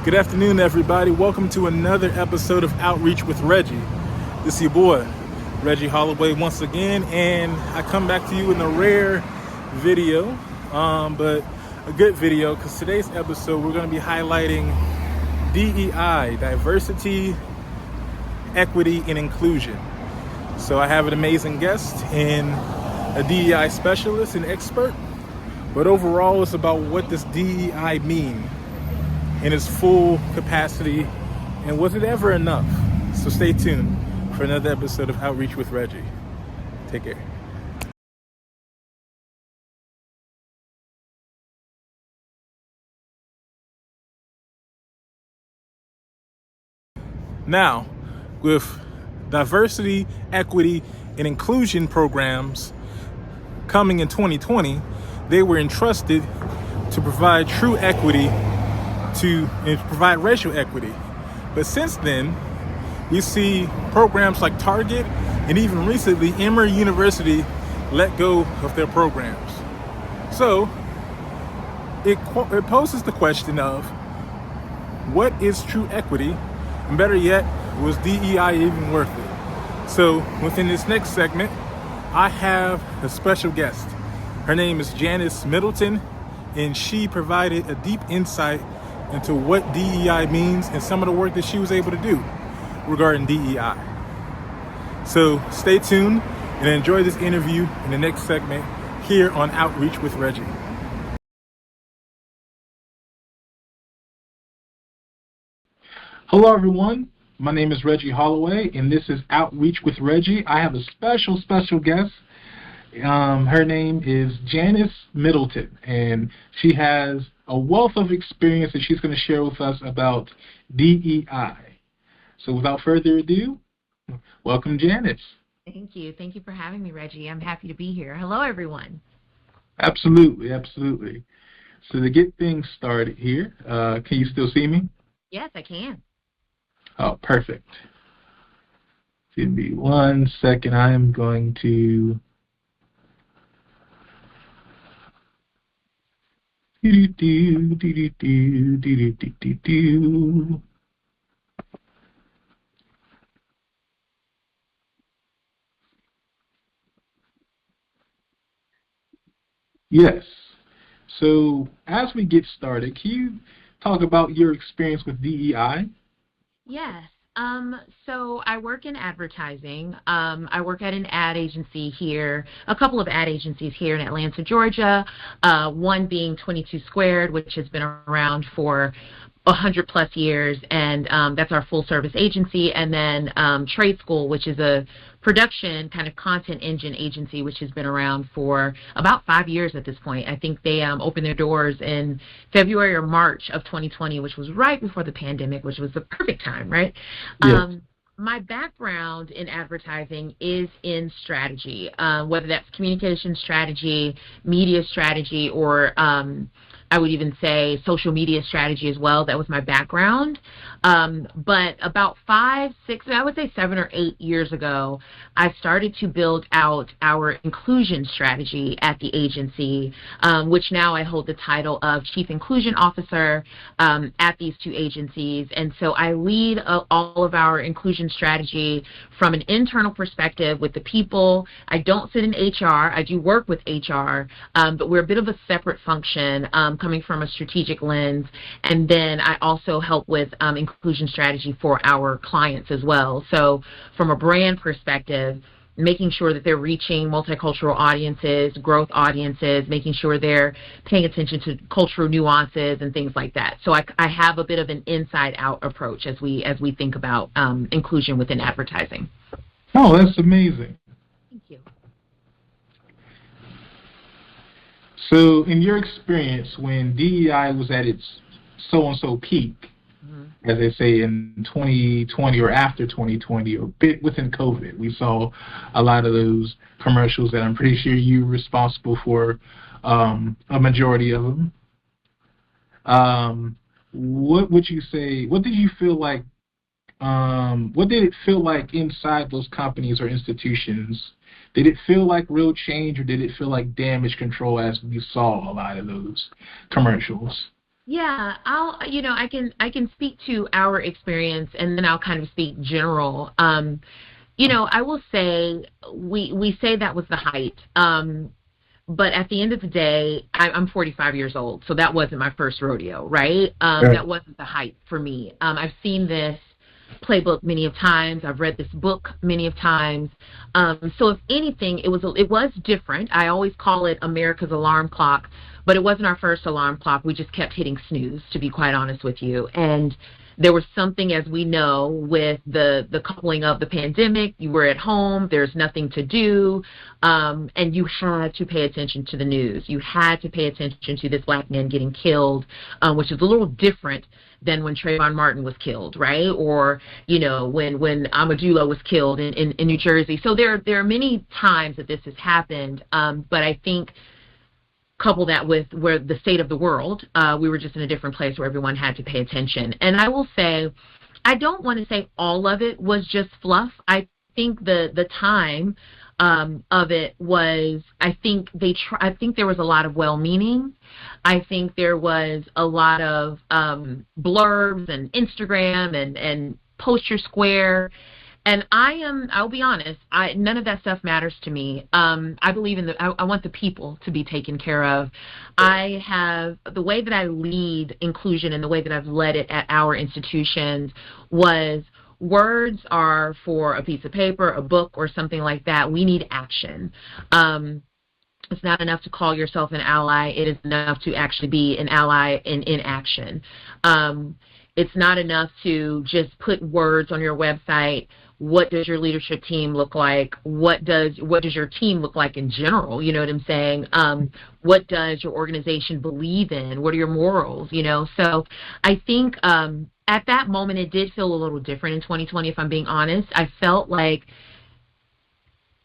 Good afternoon, everybody. Welcome to another episode of Outreach with Reggie. This is your boy, Reggie Holloway, once again, and I come back to you in a rare video, but a good video, because today's episode we're going to be highlighting DEI, diversity, equity, and inclusion. So I have an amazing guest and a DEI specialist and expert, but overall it's about what does DEI mean in its full capacity, and was it ever enough? So stay tuned for another episode of Outreach with Reggie. Take care. Now, with diversity, equity, and inclusion programs coming in 2020, they were entrusted to provide true equity and provide racial equity. But since then, we see programs like Target and even recently Emory University let go of their programs. So it poses the question of what is true equity, and better yet, was DEI even worth it? So within this next segment, I have a special guest. Her name is Janis Middleton, and she provided a deep insight into what DEI means and some of the work that she was able to do regarding DEI. So stay tuned and enjoy this interview in the next segment here on Outreach with Reggie. Hello everyone, my name is Reggie Holloway and this is Outreach with Reggie. I have a special guest. Her name is Janis Middleton, and she has a wealth of experience that she's going to share with us about DEI. So without further ado, welcome Janis. Thank you. Thank you for having me, Reggie. I'm happy to be here. Hello, everyone. Absolutely. So to get things started here, can you still see me? Yes, I can. Oh, perfect. Give me 1 second. I am going to... Yes. So as we get started, can you talk about your experience with DEI? Yes. So I work in advertising. I work at an ad agency here, a couple of ad agencies here in Atlanta, Georgia, one being 22 Squared, which has been around for 100 plus years, and that's our full service agency, and then Trade School, which is a production kind of content engine agency, which has been around for about 5 years at this point. I think they opened their doors in February or March of 2020, which was right before the pandemic, which was the perfect time, right? Yes. My background in advertising is in strategy, whether that's communication strategy, media strategy, or I would even say social media strategy as well. That was my background. But about 5, 6, I would say 7 or 8 years ago, I started to build out our inclusion strategy at the agency, which now I hold the title of Chief Inclusion Officer at these two agencies. And so I lead all of our inclusion strategy from an internal perspective with the people. I don't sit in HR. I do work with HR, but we're a bit of a separate function coming from a strategic lens. And then I also help with inclusion strategy for our clients as well. So from a brand perspective, making sure that they're reaching multicultural audiences, growth audiences, making sure they're paying attention to cultural nuances and things like that. So I have a bit of an inside-out approach as we think about inclusion within advertising. Oh, that's amazing. Thank you. So in your experience, when DEI was at its so-and-so peak, as they say, in 2020 or after 2020 or bit within COVID, we saw a lot of those commercials that I'm pretty sure you were responsible for a majority of them. What would you say, what did you feel like, what did it feel like inside those companies or institutions? Did it feel like real change, or did it feel like damage control as we saw a lot of those commercials? Yeah, I can speak to our experience, and then I'll kind of speak general. I will say we say that was the height. But at the end of the day, I'm 45 years old, so that wasn't my first rodeo, right? Right. That wasn't the hype for me. I've seen this playbook many of times. I've read this book many of times. So if anything, it was different. I always call it America's alarm clock, but it wasn't our first alarm clock. We just kept hitting snooze, to be quite honest with you. And there was something, as we know, with the coupling of the pandemic. You were at home, there's nothing to do, and you had to pay attention to the news. You had to pay attention to this black man getting killed, which is a little different than when Trayvon Martin was killed, right? Or, when Amadullah was killed in New Jersey. So there are many times that this has happened, but I think couple that with where the state of the world, we were just in a different place where everyone had to pay attention. And I will say, I don't want to say all of it was just fluff. I think the time of it was, I think there was a lot of well-meaning. I think there was a lot of blurbs and Instagram and poster square. And I'll be honest, none of that stuff matters to me. I believe I want the people to be taken care of. I have, the way that I lead inclusion and the way that I've led it at our institutions was, words are for a piece of paper, a book, or something like that. We need action. It's not enough to call yourself an ally. It is enough to actually be an ally in action. It's not enough to just put words on your website. What does your leadership team look like? What does your team look like in general? You know what I'm saying? What does your organization believe in? What are your morals? So I think at that moment it did feel a little different in 2020, if I'm being honest. I felt like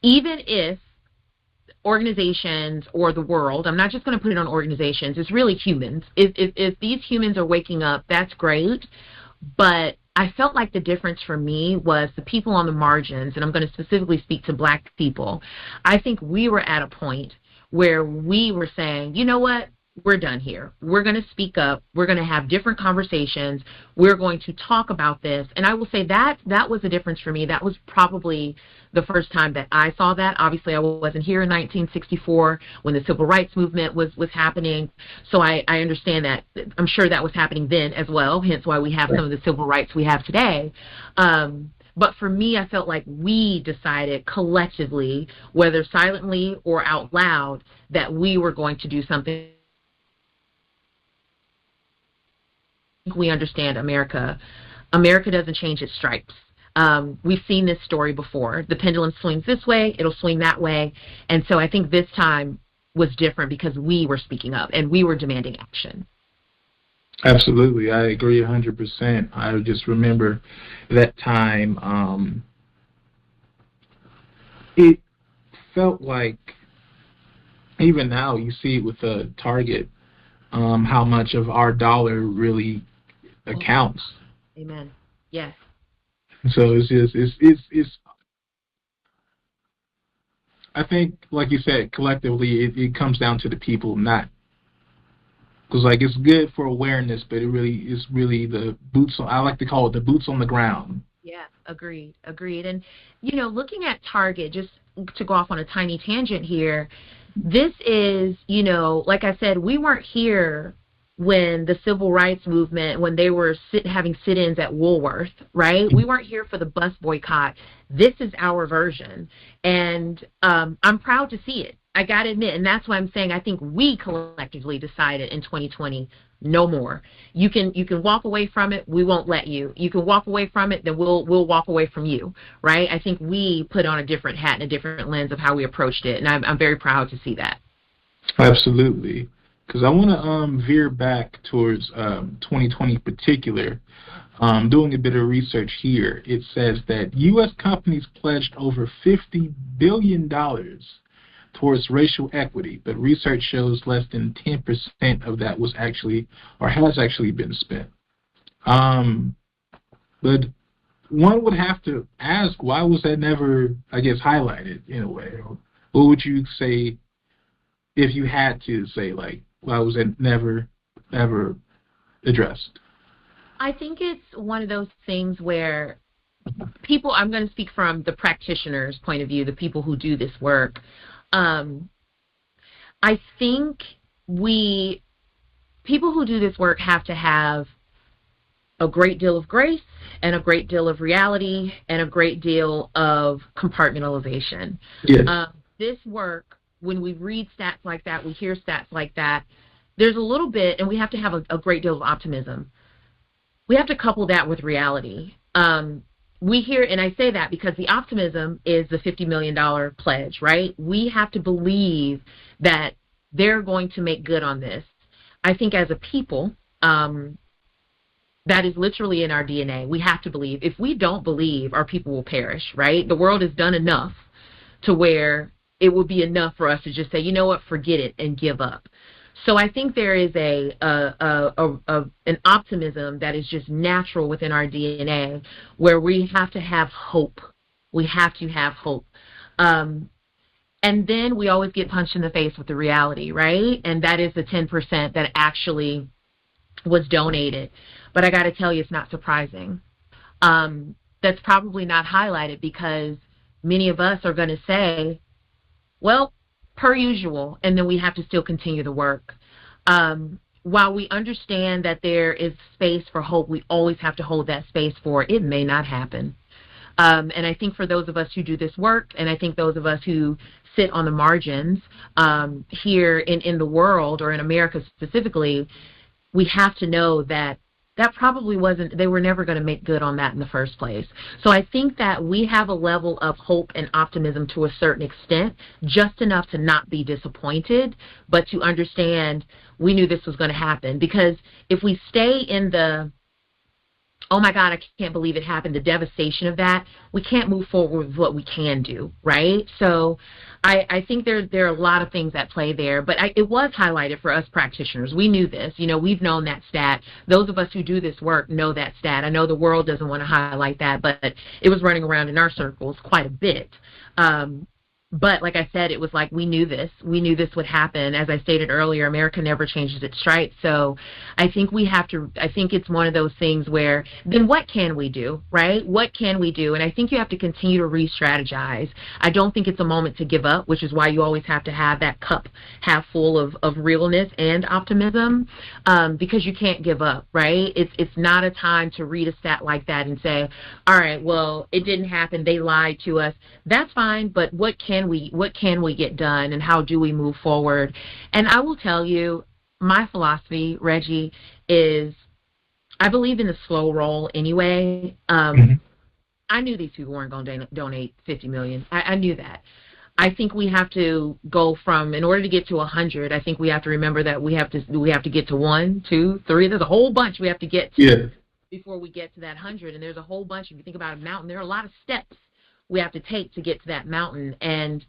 even if organizations or the world, I'm not just going to put it on organizations, it's really humans. If these humans are waking up, that's great. But I felt like the difference for me was the people on the margins, and I'm going to specifically speak to Black people. I think we were at a point where we were saying, you know what? We're done here. We're going to speak up. We're going to have different conversations. We're going to talk about this. And I will say that was a difference for me. That was probably the first time that I saw that. Obviously, I wasn't here in 1964 when the civil rights movement was happening. So I understand that. I'm sure that was happening then as well, hence why we have some of the civil rights we have today. But for me, I felt like we decided collectively, whether silently or out loud, that we were going to do something. We understand America. America doesn't change its stripes. We've seen this story before. The pendulum swings this way, it'll swing that way. And so I think this time was different because we were speaking up and we were demanding action. Absolutely. I agree 100%. I just remember that time. It felt like, even now you see it with the Target, how much of our dollar really accounts. Amen. Yes. So it's I think, like you said, collectively it comes down to the people, not, because like it's good for awareness, but it's really the boots on, I like to call it the boots on the ground. Yeah, agreed. And looking at Target, just to go off on a tiny tangent here, this is, like I said, we weren't here when the civil rights movement, when they were having sit-ins at Woolworth, right? We weren't here for the bus boycott. This is our version. And I'm proud to see it. I got to admit, and that's why I'm saying I think we collectively decided in 2020, no more. You can walk away from it. We won't let you. You can walk away from it, then we'll walk away from you, right? I think we put on a different hat and a different lens of how we approached it, and I'm very proud to see that. Absolutely. Because I want to veer back towards 2020 in particular. Doing a bit of research here, it says that U.S. companies pledged over $50 billion towards racial equity, but research shows less than 10% of that was actually, or has actually been spent. But one would have to ask, why was that never, I guess, highlighted in a way? What would you say if you had to say, like, why was it never, ever addressed? I think it's one of those things where people, I'm going to speak from the practitioner's point of view, the people who do this work. I think people who do this work have to have a great deal of grace and a great deal of reality and a great deal of compartmentalization. Yes. This work, when we read stats like that, we hear stats like that, there's a little bit, and we have to have a great deal of optimism. We have to couple that with reality. We hear, and I say that because the optimism is the $50 million pledge, right? We have to believe that they're going to make good on this. I think as a people, that is literally in our DNA. We have to believe. If we don't believe, our people will perish, right? The world has done enough to where it would be enough for us to just say, you know what, forget it and give up. So I think there is an optimism that is just natural within our DNA where we have to have hope. We have to have hope. And then we always get punched in the face with the reality, right? And that is the 10% that actually was donated. But I got to tell you, it's not surprising. That's probably not highlighted because many of us are going to say, well, per usual, and then we have to still continue the work. While we understand that there is space for hope, we always have to hold that space for it may not happen. And I think for those of us who do this work, and I think those of us who sit on the margins here in the world or in America specifically, we have to know that probably wasn't, they were never going to make good on that in the first place. So I think that we have a level of hope and optimism to a certain extent, just enough to not be disappointed, but to understand we knew this was going to happen. Because if we stay in the, oh my God, I can't believe it happened, the devastation of that, we can't move forward with what we can do, right? So I think there are a lot of things at play there, but it was highlighted for us practitioners. We knew this. We've known that stat. Those of us who do this work know that stat. I know the world doesn't want to highlight that, but it was running around in our circles quite a bit. But like I said, it was like we knew this. We knew this would happen. As I stated earlier, America never changes its stripes. So I think I think it's one of those things where then what can we do, right? What can we do? And I think you have to continue to re-strategize. I don't think it's a moment to give up, which is why you always have to have that cup half full of realness and optimism, because you can't give up, right? It's not a time to read a stat like that and say, all right, well, it didn't happen. They lied to us. That's fine, but what can we get done, and how do we move forward? And I will tell you, my philosophy, Reggie, is I believe in the slow roll anyway. I knew these people weren't going to donate $50 million. I knew that. I think we have to go from, in order to get to 100, I think we have to remember that we have to get to 1, 2, 3. There's a whole bunch we have to get to before we get to that 100. And there's a whole bunch. If you think about a mountain, there are a lot of steps we have to take to get to that mountain. And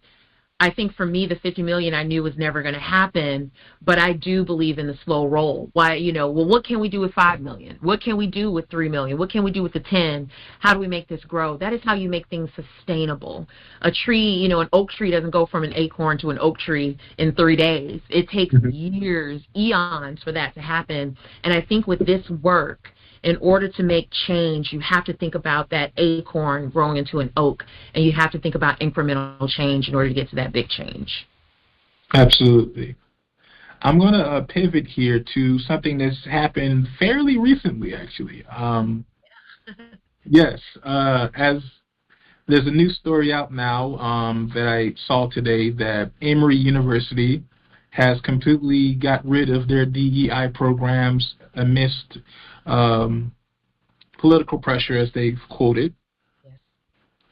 I think for me, the 50 million I knew was never going to happen, but I do believe in the slow roll. Why, well, what can we do with 5 million? What can we do with 3 million? What can we do with the 10? How do we make this grow? That is how you make things sustainable. A tree, an oak tree doesn't go from an acorn to an oak tree in 3 days. It takes years, eons for that to happen. And I think with this work, in order to make change, you have to think about that acorn growing into an oak, and you have to think about incremental change in order to get to that big change. Absolutely. I'm going to pivot here to something that's happened fairly recently, actually. Yes, as there's a new story out now that I saw today that Emory University has completely got rid of their DEI programs amidst political pressure, as they've quoted. Yes.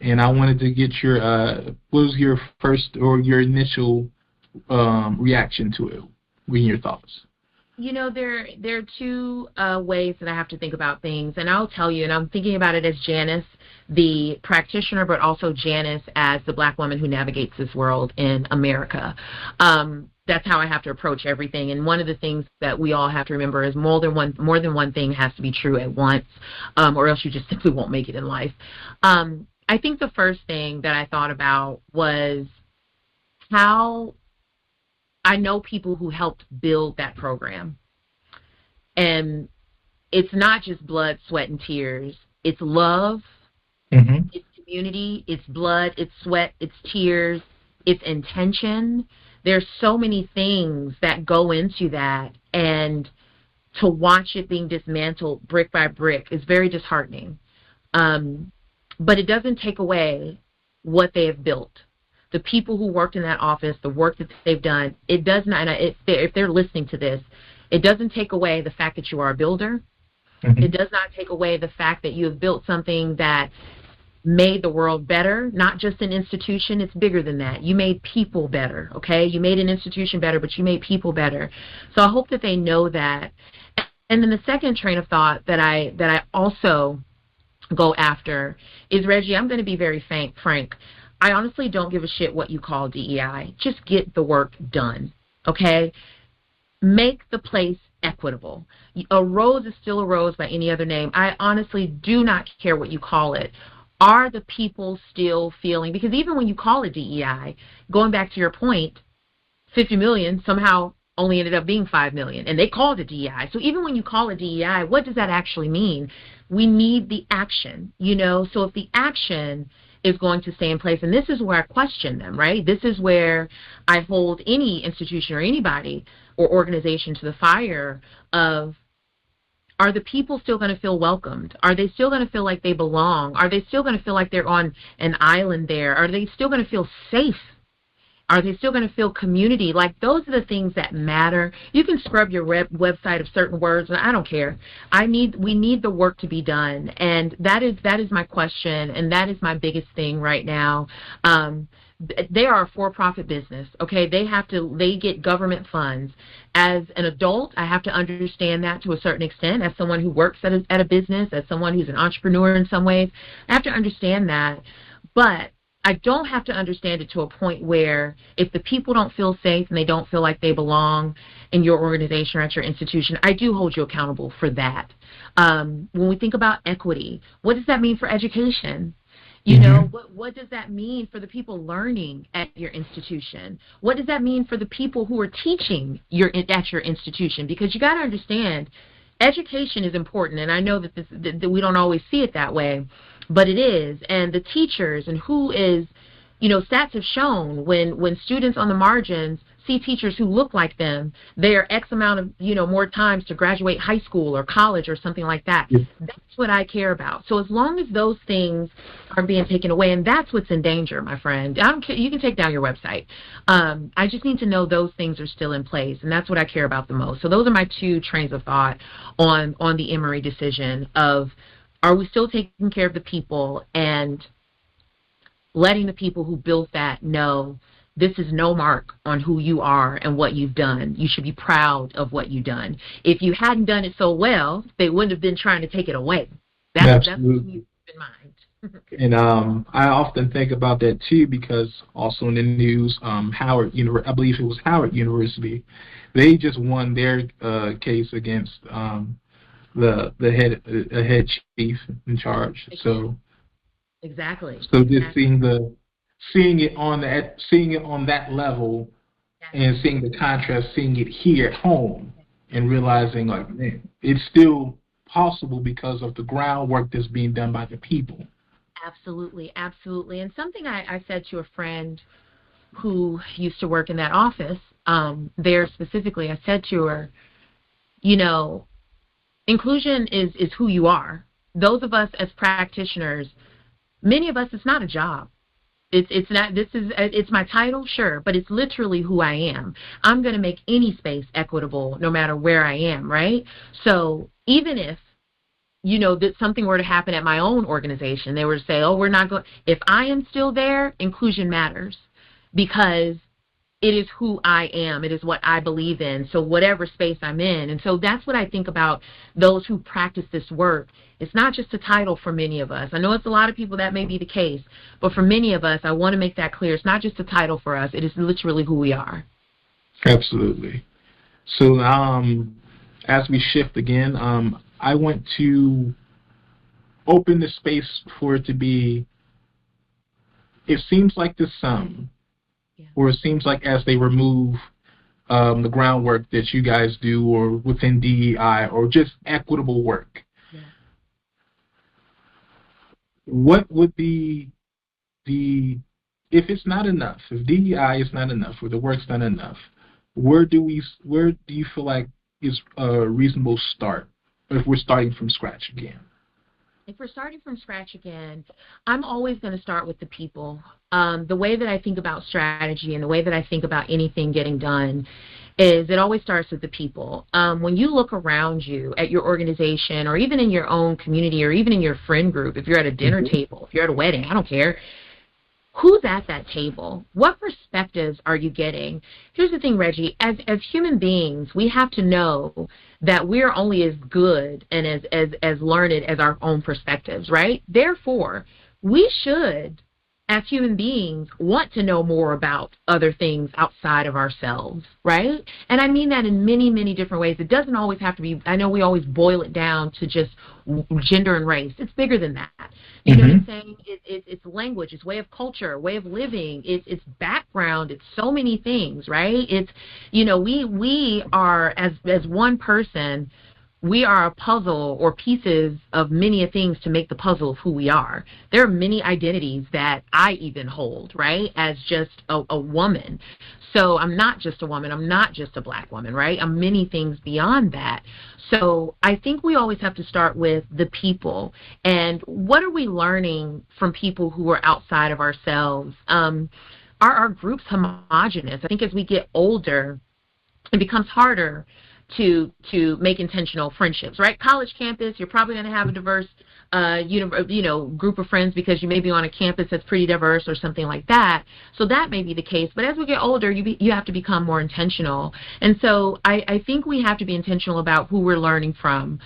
And I wanted to get your, what was your first or your initial reaction to it? What are your thoughts? There are two ways that I have to think about things, and I'll tell you, and I'm thinking about it as Janis, the practitioner, but also Janis as the Black woman who navigates this world in America. That's how I have to approach everything. And one of the things that we all have to remember is more than one thing has to be true at once, or else you just simply won't make it in life. I think the first thing that I thought about was how I know people who helped build that program. And it's not just blood, sweat, and tears. It's love, Mm-hmm. it's community, it's blood, it's sweat, it's tears, it's intention. There's so many things that go into that, and to watch it being dismantled brick by brick is very disheartening. But it doesn't take away what they have built. The people who worked in that office, the work that they've done, it does not, and if they're listening to this, it doesn't take away the fact that you are a builder. Mm-hmm. It does not take away the fact that you have built something that made the world better, not just an institution. It's bigger than that. You made people better, okay? You made an institution better, but you made people better. So I hope that they know that. And then the second train of thought that I also go after is, Reggie, I'm going to be very frank. I honestly don't give a shit what you call DEI. Just get the work done, okay? Make the place equitable. A rose is still a rose by any other name. I honestly do not care what you call it. Are the people still feeling, because even when you call it DEI, going back to your point, 50 million somehow only ended up being 5 million, and they called it DEI. So even when you call it DEI, what does that actually mean? We need the action, So if the action is going to stay in place, and this is where I question them, right? This is where I hold any institution or anybody or organization to the fire of, are the people still going to feel welcomed? Are they still going to feel like they belong? Are they still going to feel like they're on an island there? Are they still going to feel safe? Are they still going to feel community? Like, those are the things that matter. You can scrub your website of certain words, and I don't care. We need the work to be done, and that is my question, and that is my biggest thing right now. They are a for-profit business, okay? They get government funds. As an adult, I have to understand that to a certain extent. As someone who works at a business, as someone who's an entrepreneur in some ways, I have to understand that. But I don't have to understand it to a point where if the people don't feel safe and they don't feel like they belong in your organization or at your institution, I do hold you accountable for that. When we think about equity, what does that mean for education? What does that mean for the people learning at your institution? What does that mean for the people who are teaching at your institution? Because you got to understand, education is important, and I know that we don't always see it that way, but it is. And the teachers, and who is, stats have shown when students on the margins see teachers who look like them, they are X amount of, more times to graduate high school or college or something like that. Yes. That's what I care about. So as long as those things are being taken away, and that's what's in danger, my friend. I don't care. You can take down your website. I just need to know those things are still in place, and that's what I care about the most. So those are my two trains of thought on the Emory decision of, are we still taking care of the people and letting the people who built that know this is no mark on who you are and what you've done. You should be proud of what you've done. If you hadn't done it so well, they wouldn't have been trying to take it away. That's what you keep in mind. And I often think about that too, because also in the news, Howard, I believe it was Howard University, they just won their case against the head chief in charge. So exactly. So just seeing it on that level, and seeing the contrast, seeing it here at home, and realizing, like, man, it's still possible because of the groundwork that's being done by the people. Absolutely, absolutely. And something I said to a friend who used to work in that office, there specifically, I said to her, inclusion is who you are. Those of us as practitioners, many of us, it's not a job. It's my title, sure, but it's literally who I am. I'm going to make any space equitable no matter where I am, right? So even if, that something were to happen at my own organization, they were to say, oh, we're not going, if I am still there, inclusion matters, because it is who I am. It is what I believe in. So whatever space I'm in. And so that's what I think about those who practice this work. It's not just a title for many of us. I know it's a lot of people that may be the case, but for many of us, I want to make that clear. It's not just a title for us. It is literally who we are. Absolutely. So as we shift again, I want to open the space for it to be, it seems like there's some, or it seems like as they remove the groundwork that you guys do, or within DEI, or just equitable work. Yeah. What would be if it's not enough, if DEI is not enough, or the work's not enough, where do you feel like is a reasonable start if we're starting from scratch again? If we're starting from scratch again, I'm always going to start with the people. The way that I think about strategy and the way that I think about anything getting done is it always starts with the people. When you look around you at your organization, or even in your own community, or even in your friend group, if you're at a dinner table, if you're at a wedding, I don't care. Who's at that table? What perspectives are you getting? Here's the thing, Reggie. As human beings, we have to know that we're only as good and as learned as our own perspectives, right? Therefore, we should, as human beings, want to know more about other things outside of ourselves, right? And I mean that in many, many different ways. It doesn't always have to be, I know we always boil it down to just gender and race. It's bigger than that. You know what I'm saying? It's language, it's way of culture, way of living, it's background, it's so many things, right? It's, you know, we are, as one person, we are a puzzle or pieces of many things to make the puzzle of who we are. There are many identities that I even hold, right, as just a woman. So I'm not just a woman. I'm not just a black woman, right? I'm many things beyond that. So I think we always have to start with the people. And what are we learning from people who are outside of ourselves? Are our groups homogenous? I think as we get older, it becomes harder to make intentional friendships, right? College campus, you're probably going to have a diverse group of friends because you may be on a campus that's pretty diverse or something like that. So that may be the case. But as we get older, you have to become more intentional. And so I think we have to be intentional about who we're learning from,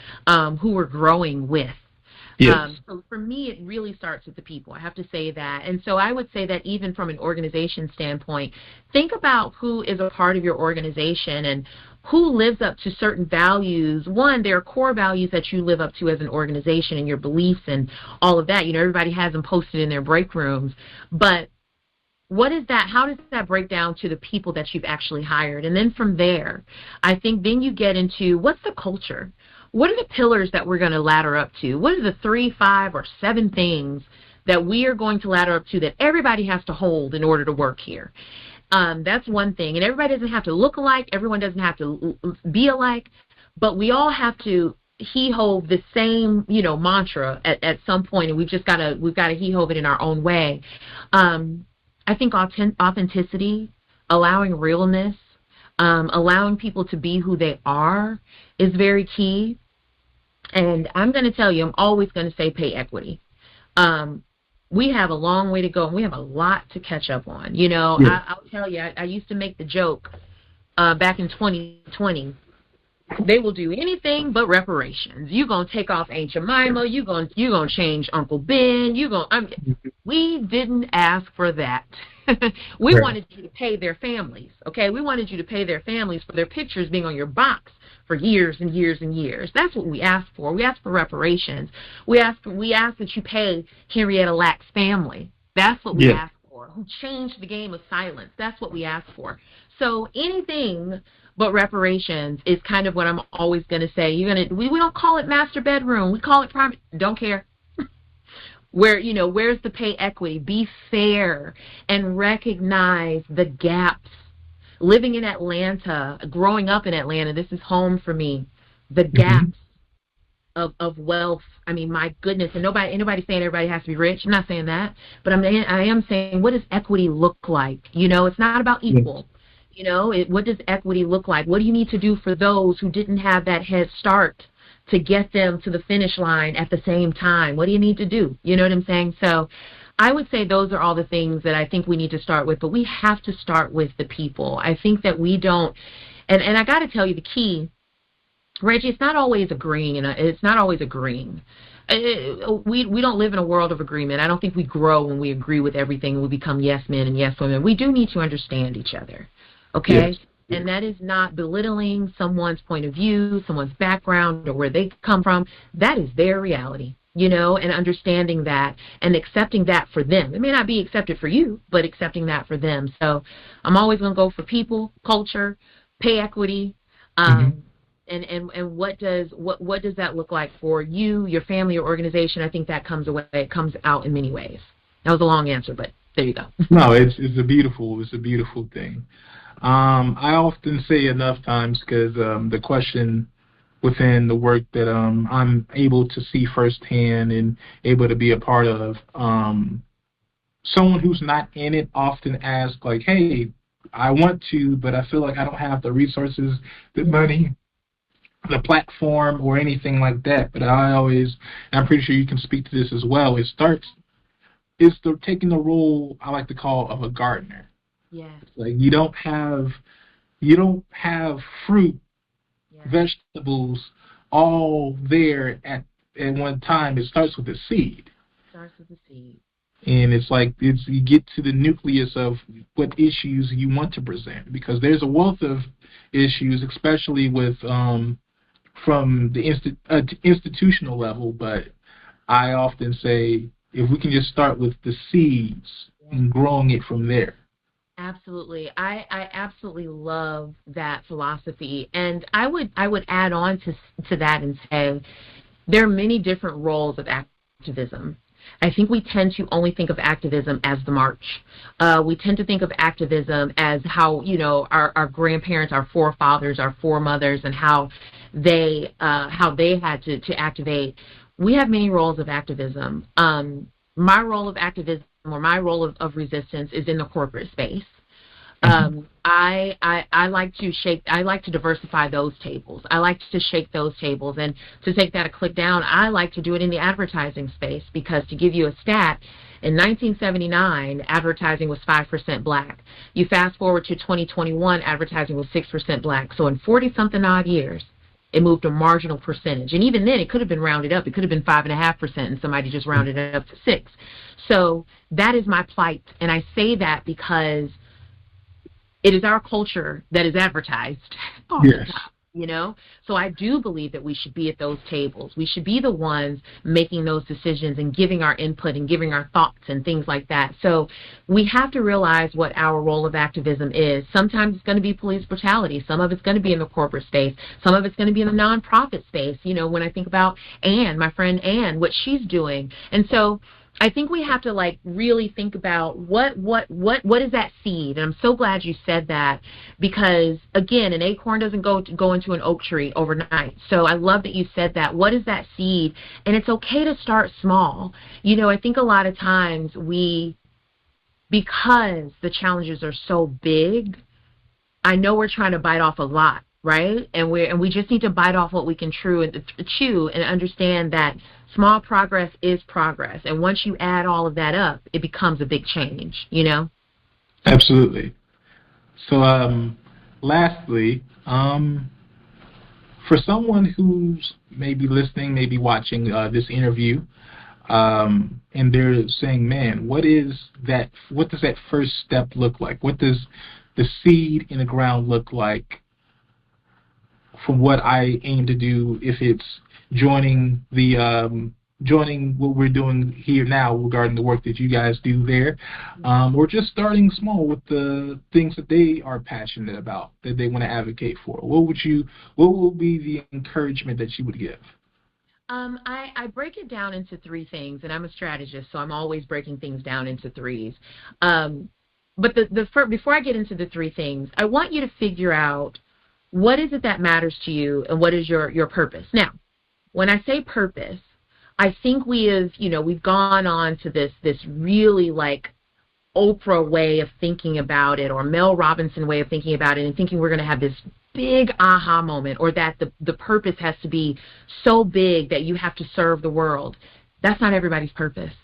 who we're growing with. Yes. So for me, it really starts with the people. I have to say that. And so I would say that even from an organization standpoint, think about who is a part of your organization and who lives up to certain values. One, there are core values that you live up to as an organization and your beliefs and all of that. You know, everybody has them posted in their break rooms. But what is that? How does that break down to the people that you've actually hired? And then from there, I think then you get into what's the culture? What are the pillars that we're going to ladder up to? What are the 3, 5, or 7 things that we are going to ladder up to that everybody has to hold in order to work here? That's one thing. And everybody doesn't have to look alike. Everyone doesn't have to be alike. But we all have to he-hove the same, mantra at some point, and we've got to he-hove it in our own way. I think authenticity, allowing realness, allowing people to be who they are is very key. And I'm going to tell you, I'm always going to say pay equity. We have a long way to go, and we have a lot to catch up on. Yeah. I'll tell you, I used to make the joke back in 2020. They will do anything but reparations. You're going to take off Aunt Jemima. You're going to change Uncle Ben. We didn't ask for that. We wanted you to pay their families, okay? We wanted you to pay their families for their pictures being on your box for years and years and years. That's what we asked for. We asked for reparations. We asked that you pay Henrietta Lack's family. That's what we asked for. Who changed the game of silence. That's what we asked for. So anything but reparations is kind of what I'm always going to say. We don't call it master bedroom. We call it private. Don't care. Where's the pay equity? Be fair and recognize the gaps. Living in Atlanta, growing up in Atlanta, this is home for me. The gaps of wealth. I mean, my goodness. And nobody's saying everybody has to be rich. I'm not saying that. But I am saying, what does equity look like? It's not about equal. What does equity look like? What do you need to do for those who didn't have that head start to get them to the finish line at the same time? What do you need to do? You know what I'm saying? So I would say those are all the things that I think we need to start with, but we have to start with the people. I think that we don't, and I got to tell you the key, Reggie, it's not always agreeing, and it's not always agreeing. We don't live in a world of agreement. I don't think we grow when we agree with everything and we become yes men and yes women. We do need to understand each other, okay? Yes. And that is not belittling someone's point of view, someone's background, or where they come from. That is their reality, and understanding that and accepting that for them. It may not be accepted for you, but accepting that for them. So I'm always going to go for people, culture, pay equity, Mm-hmm. and what does that look like for you, your family, your organization? I think that comes out in many ways. That was a long answer, but there you go. No, it's a beautiful thing. I often say enough times because the question within the work that I'm able to see firsthand and able to be a part of, someone who's not in it often asks like, "Hey, I want to, but I feel like I don't have the resources, the money, the platform, or anything like that." But I'm pretty sure you can speak to this as well. It's taking the role I like to call of a gardener. Yes. Like you don't have fruit, Yes. vegetables all there at one time. It starts with a seed. Starts with the seed. And you get to the nucleus of what issues you want to present, because there's a wealth of issues, especially with from the institutional level. But I often say if we can just start with the seeds and growing it from there. Absolutely. I absolutely love that philosophy. And I would add on to that and say there are many different roles of activism. I think we tend to only think of activism as the march. We tend to think of activism as how, our grandparents, our forefathers, our foremothers, and how they had to activate. We have many roles of activism. My role of activism, or my role of resistance, is in the corporate space. I like to diversify those tables. I like to shake those tables. And to take that a click down, I like to do it in the advertising space, because to give you a stat, in 1979, advertising was 5% black. You fast forward to 2021, advertising was 6% black. So in 40-something odd years, it moved a marginal percentage. And even then, it could have been rounded up. It could have been 5.5%, and somebody just rounded it up to 6. So that is my plight. And I say that because it is our culture that is advertised all the time, So I do believe that we should be at those tables. We should be the ones making those decisions and giving our input and giving our thoughts and things like that. So we have to realize what our role of activism is. Sometimes it's going to be police brutality. Some of it's going to be in the corporate space. Some of it's going to be in the nonprofit space. When I think about Ann, my friend Ann, what she's doing. And so I think we have to really think about what is that seed. And I'm so glad you said that, because again, an acorn doesn't go into an oak tree overnight. So I love that you said that. What is that seed? And it's okay to start small. I think a lot of times because the challenges are so big, I know we're trying to bite off a lot, right? And we just need to bite off what we can chew and understand that small progress is progress. And once you add all of that up, it becomes a big change, Absolutely. So, lastly, for someone who's maybe listening, maybe watching this interview, and they're saying, man, what does that first step look like? What does the seed in the ground look like from what I aim to do, if it's joining what we're doing here now regarding the work that you guys do there, or just starting small with the things that they are passionate about, that they want to advocate for? What will be the encouragement that you would give? I break it down into 3 things, and I'm a strategist, so I'm always breaking things down into 3s. But before I get into the 3 things, I want you to figure out what is it that matters to you, and what is your purpose. Now, when I say purpose, I think we've gone on to this really Oprah way of thinking about it, or Mel Robinson way of thinking about it, and thinking we're going to have this big aha moment, or that the purpose has to be so big that you have to serve the world. That's not everybody's purpose.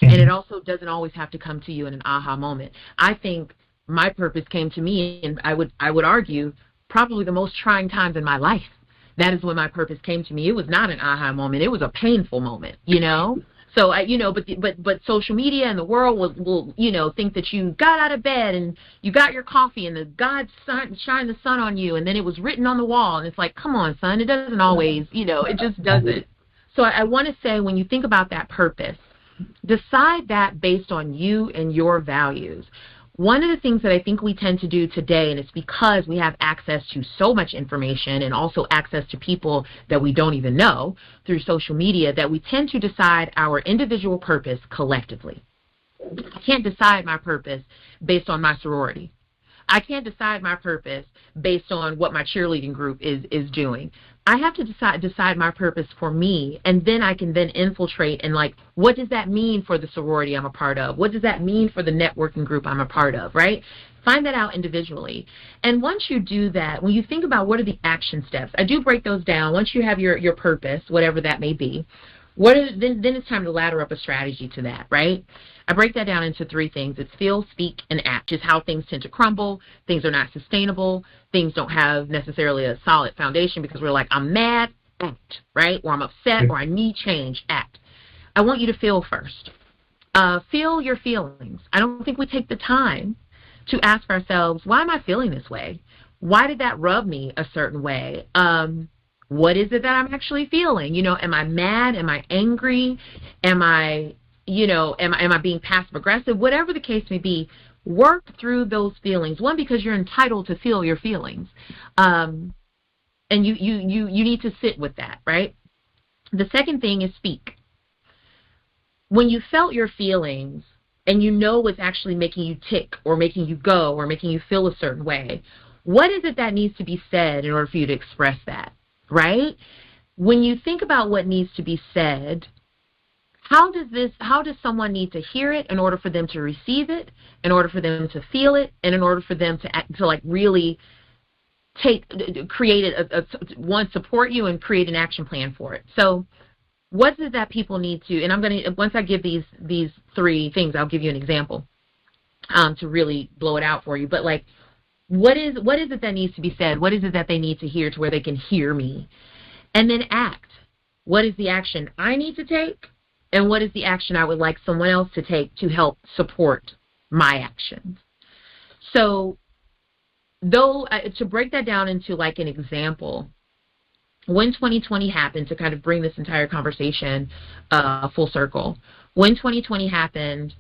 And it also doesn't always have to come to you in an aha moment. I think my purpose came to me, and I would argue, probably the most trying times in my life. That is when my purpose came to me. It was not an aha moment. It was a painful moment, So but social media and the world will think that you got out of bed and you got your coffee and the God shined the sun on you, and then it was written on the wall, and it's like, come on, son, it doesn't always, it just doesn't. So I want to say, when you think about that purpose, decide that based on you and your values. one of the things that I think we tend to do today, and it's because we have access to so much information and also access to people that we don't even know through social media, that we tend to decide our individual purpose collectively. I can't decide my purpose based on my sorority. I can't decide my purpose based on what my cheerleading group is doing. I have to decide my purpose for me, and then I can then infiltrate and, like, what does that mean for the sorority I'm a part of? What does that mean for the networking group I'm a part of, right? Find that out individually. And once you do that, when you think about what are the action steps, I do break those down. Once you have your purpose, whatever that may be, then it's time to ladder up a strategy to that, right? I break that down into three things. It's feel, speak, and act. Just how things tend to crumble. Things are not sustainable. Things don't have necessarily a solid foundation because we're like, I'm mad, act, right? Or I'm upset, or I need change, act. I want you to feel first. Feel your feelings. I don't think we take the time to ask ourselves, why am I feeling this way? Why did that rub me a certain way? What is it that I'm actually feeling? You know, am I mad? Am I angry? Am I being passive aggressive? Whatever the case may be, work through those feelings. One, because you're entitled to feel your feelings. And you need to sit with that, right? The second thing is speak. When you felt your feelings and you know what's actually making you tick or making you go or making you feel a certain way, what is it that needs to be said in order for you to express that, right? When you think about what needs to be said, how does someone need to hear it in order for them to receive it, in order for them to feel it, and in order for them to like really create support you and create an action plan for it. So what is it that people need to, and once I give these three things, I'll give you an example to really blow it out for you. But like, what is it that needs to be said? What is it that they need to hear to where they can hear me? And then act. What is the action I need to take? And what is the action I would like someone else to take to help support my actions? So to break that down into like an example, when 2020 happened, to kind of bring this entire conversation full circle, when 2020 happened,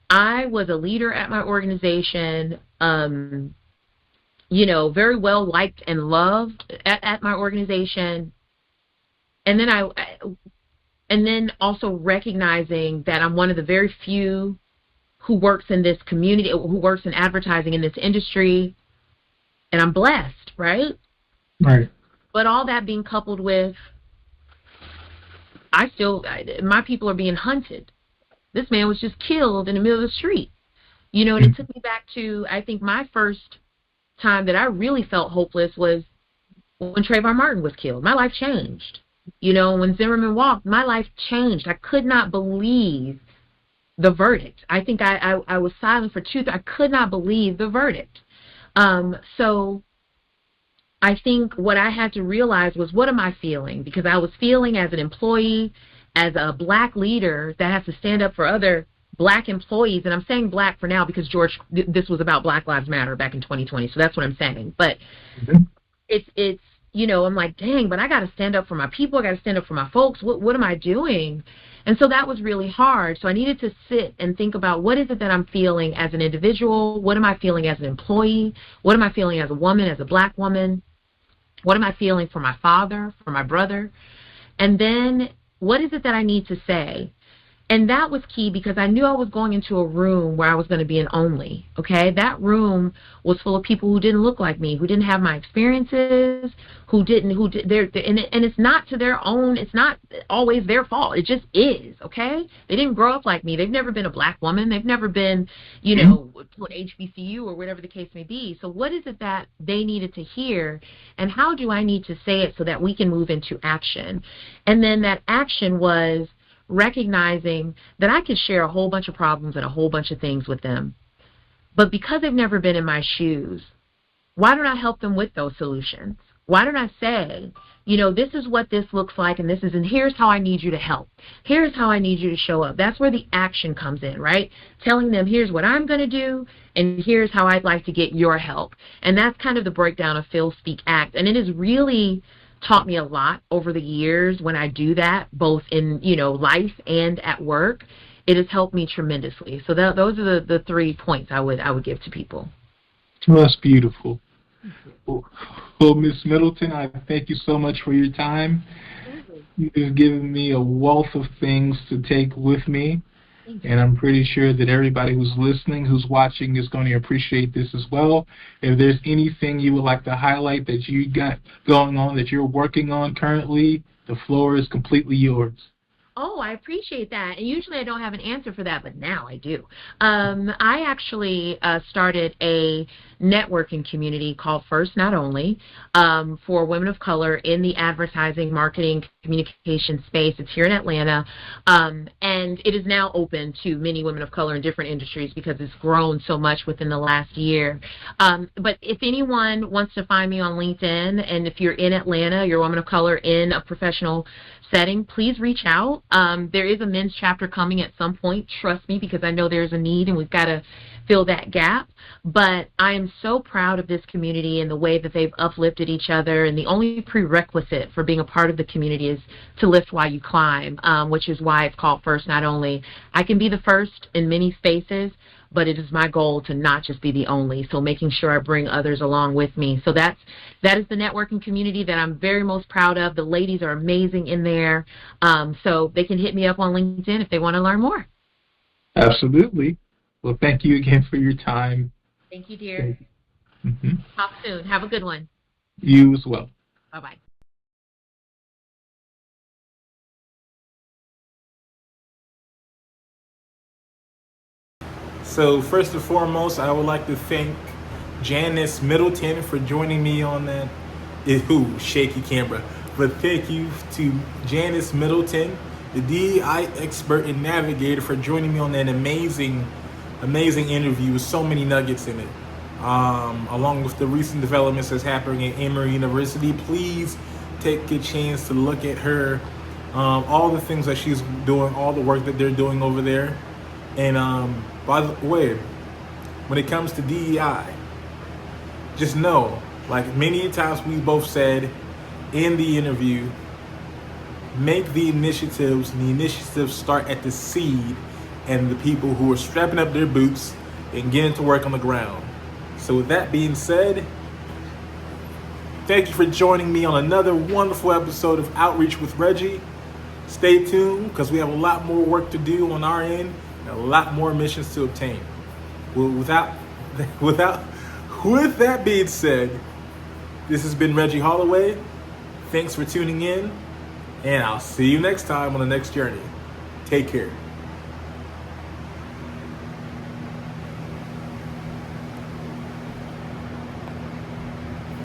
I was a leader at my organization, very well liked and loved at my organization. And then also recognizing that I'm one of the very few who works in this community, who works in advertising in this industry, and I'm blessed, right? Right. But all that being coupled with, my people are being hunted. This man was just killed in the middle of the street. And it took me back to, I think my first time that I really felt hopeless was when Trayvon Martin was killed. My life changed. When Zimmerman walked, my life changed. I could not believe the verdict. I think I was silent for I could not believe the verdict. So I think what I had to realize was, what am I feeling? Because I was feeling as an employee, as a black leader that has to stand up for other black employees. And I'm saying black for now because this was about Black Lives Matter back in 2020. So that's what I'm saying. But it's I'm like, dang, but I got to stand up for my people. I got to stand up for my folks. What am I doing? And so that was really hard. So I needed to sit and think about, what is it that I'm feeling as an individual? What am I feeling as an employee? What am I feeling as a woman, as a black woman? What am I feeling for my father, for my brother? And then what is it that I need to say? And that was key because I knew I was going into a room where I was going to be an only, okay? That room was full of people who didn't look like me, who didn't have my experiences, and it's not to their own, it's not always their fault. It just is, okay? They didn't grow up like me. They've never been a black woman. They've never been, to an HBCU or whatever the case may be. So what is it that they needed to hear, and how do I need to say it so that we can move into action? And then that action was recognizing that I could share a whole bunch of problems and a whole bunch of things with them. But because they've never been in my shoes, why don't I help them with those solutions? Why don't I say, this is what this looks like, and here's how I need you to help. Here's how I need you to show up. That's where the action comes in, right? Telling them, here's what I'm going to do, and here's how I'd like to get your help. And that's kind of the breakdown of Feel, Speak, Act. And it has really taught me a lot over the years when I do that, both in, life and at work. it has helped me tremendously. So those are the 3 points I would give to people. Well, that's beautiful. Well, Ms. Middleton, I thank you so much for your time. You've given me a wealth of things to take with me, and I'm pretty sure that everybody who's listening, who's watching, is going to appreciate this as well. If there's anything you would like to highlight that you got going on, that you're working on currently, the floor is completely yours. Oh, I appreciate that. And usually I don't have an answer for that, but now I do. I actually started a networking community called First Not Only for women of color in the advertising, marketing, communication space. It's here in Atlanta, and it is now open to many women of color in different industries because it's grown so much within the last year. But if anyone wants to find me on LinkedIn, and if you're in Atlanta, you're a woman of color in a professional setting, please reach out. There is a men's chapter coming at some point, trust me, because I know there's a need and we've got to fill that gap. But I am so proud of this community and the way that they've uplifted each other, and the only prerequisite for being a part of the community is to lift while you climb, which is why it's called First Not Only. I can be the first in many spaces, but it is my goal to not just be the only, so making sure I bring others along with me. So that is the networking community that I'm very most proud of. The ladies are amazing in there, so they can hit me up on LinkedIn if they want to learn more. Absolutely. Well, thank you again for your time. Thank you, dear. Mm-hmm. Talk soon. Have a good one. You as well. Bye-bye. So first and foremost, I would like to thank Janis Middleton for joining me on that. Shaky camera. But thank you to Janis Middleton, the DEI expert and navigator, for joining me on that amazing interview with so many nuggets in it. Along with the recent developments that's happening at Emory University, please take a chance to look at her, all the things that she's doing, all the work that they're doing over there. And by the way, when it comes to DEI, just know, like many times we both said in the interview, make the initiatives, and the initiatives start at the seed and the people who are strapping up their boots and getting to work on the ground. So with that being said, thank you for joining me on another wonderful episode of Outreach with Reggie. Stay tuned, because we have a lot more work to do on our end and a lot more missions to obtain. Well, with that being said, this has been Reggie Holloway. Thanks for tuning in, and I'll see you next time on the next journey. Take care.